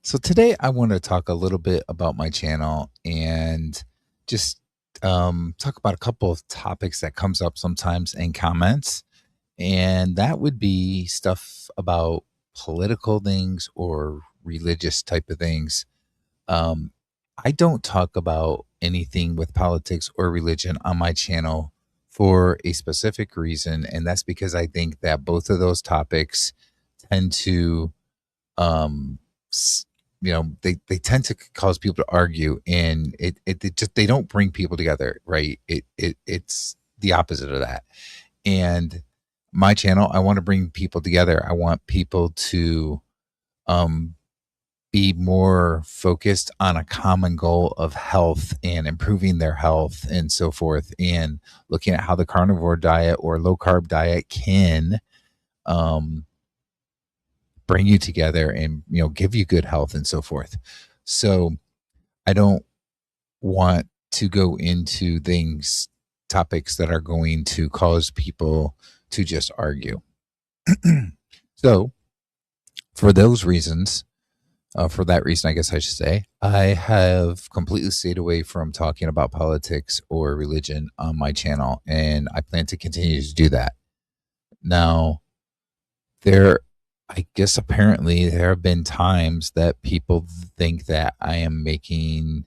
So today I want to talk a little bit about my channel and just talk about a couple of topics that comes up sometimes in comments, and that would be stuff about political things or religious type of things. Um, I don't talk about anything with politics or religion on my channel for a specific reason, and that's because I think that both of those topics tend to um s- they tend to cause people to argue, and it just they don't bring people together, right? It's the opposite of that. And my channel, I want to bring people together. I want people to um be more focused on a common goal of health and improving their health and so forth, and looking at how the carnivore diet or low carb diet can um bring you together and give you good health and so forth. So I don't want to go into things topics that are going to cause people to just argue. So for those reasons, for that reason, I guess I should say, I have completely stayed away from talking about politics or religion on my channel, and I plan to continue to do that. Now, there, I guess apparently there have been times that people think that I am making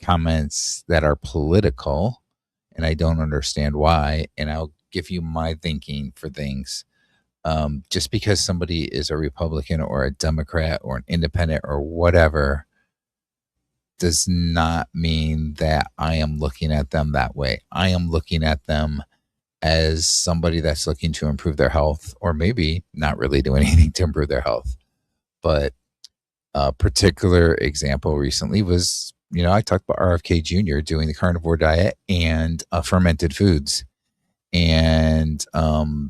comments that are political, and I don't understand why. And I'll give you my thinking for things. Just because somebody is a Republican or a Democrat or an independent or whatever does not mean that I am looking at them that way. I am looking at them as somebody that's looking to improve their health, or maybe not really do anything to improve their health. But a particular example recently was, I talked about RFK Jr. doing the carnivore diet and fermented foods. And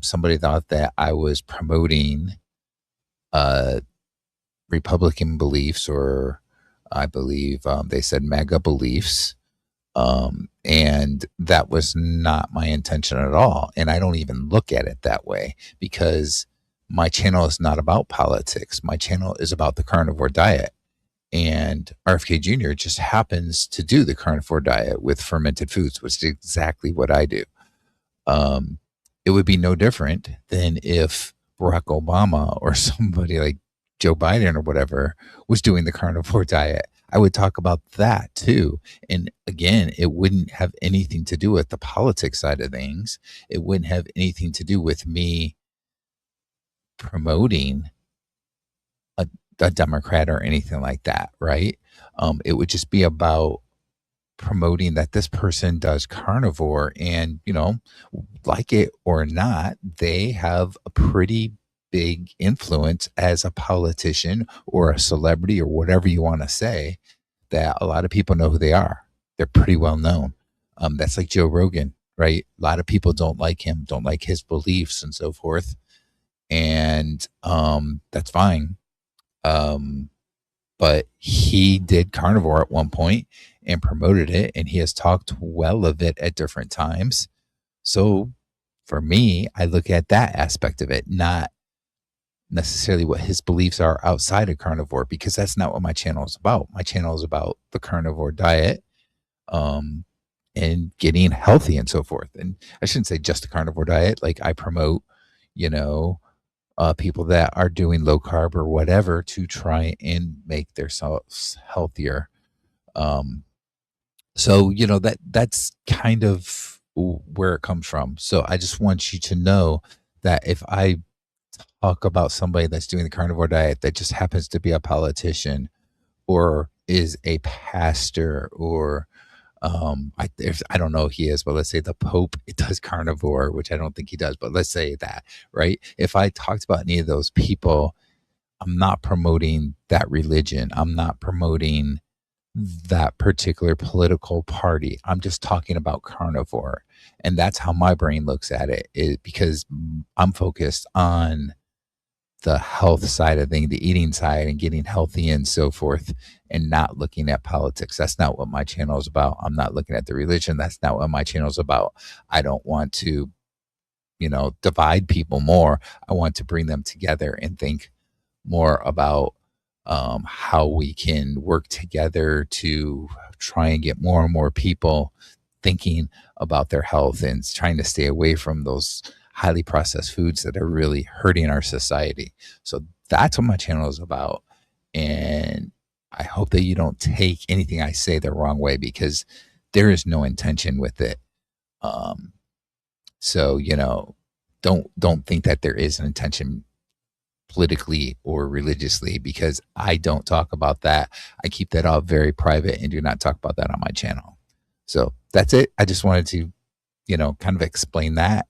somebody thought that I was promoting uh, Republican beliefs, or I believe they said MAGA beliefs. And that was not my intention at all. And I don't even look at it that way, because my channel is not about politics. My channel is about the carnivore diet. And RFK Jr. just happens to do the carnivore diet with fermented foods, which is exactly what I do. Um, it would be no different than if Barack Obama or somebody like Joe Biden or whatever was doing the carnivore diet. I would talk about that too. And again, it wouldn't have anything to do with the politics side of things. It wouldn't have anything to do with me promoting a, a Democrat or anything like that, right? It would just be about promoting that this person does carnivore, and like it or not, they have a pretty big influence as a politician or a celebrity or whatever you want to say, that a lot of people know who they are. They're pretty well known. That's like Joe Rogan, right? A lot of people don't like him, don't like his beliefs and so forth, and that's fine. um but he did carnivore at one point and promoted it, and he has talked well of it at different times. So for me, I look at that aspect of it, not necessarily what his beliefs are outside of carnivore, because that's not what my channel is about. My channel is about the carnivore diet, um, and getting healthy and so forth. And I shouldn't say just the carnivore diet. Like, I promote, you know, people that are doing low carb or whatever to try and make themselves healthier. Um, so that's kind of where it comes from. So I just want you to know that if I talk about somebody that's doing the carnivore diet that just happens to be a politician or is a pastor, or I don't know if he is, but let's say the Pope, it does carnivore, which I don't think he does, but let's say that, right? If I talked about any of those people, I'm not promoting that religion. I'm not promoting that particular political party. I'm just talking about carnivore. And that's how my brain looks at it, because I'm focused on the health side of things, the eating side, and getting healthy and so forth, and not looking at politics. That's not what my channel is about. I'm not looking at the religion. That's not what my channel is about. I don't want to, divide people more. I want to bring them together and think more about how we can work together to try and get more and more people thinking about their health and trying to stay away from those highly processed foods that are really hurting our society. So that's what my channel is about. And I hope that you don't take anything I say the wrong way, because there is no intention with it. Um, so, don't think that there is an intention politically or religiously, because I don't talk about that. I keep that all very private and do not talk about that on my channel. So that's it. I just wanted to, kind of explain that,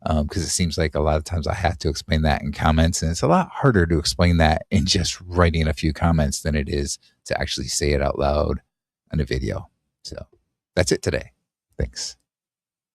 because it seems like a lot of times I have to explain that in comments, and it's a lot harder to explain that in just writing a few comments than it is to actually say it out loud in a video. So that's it today. Thanks.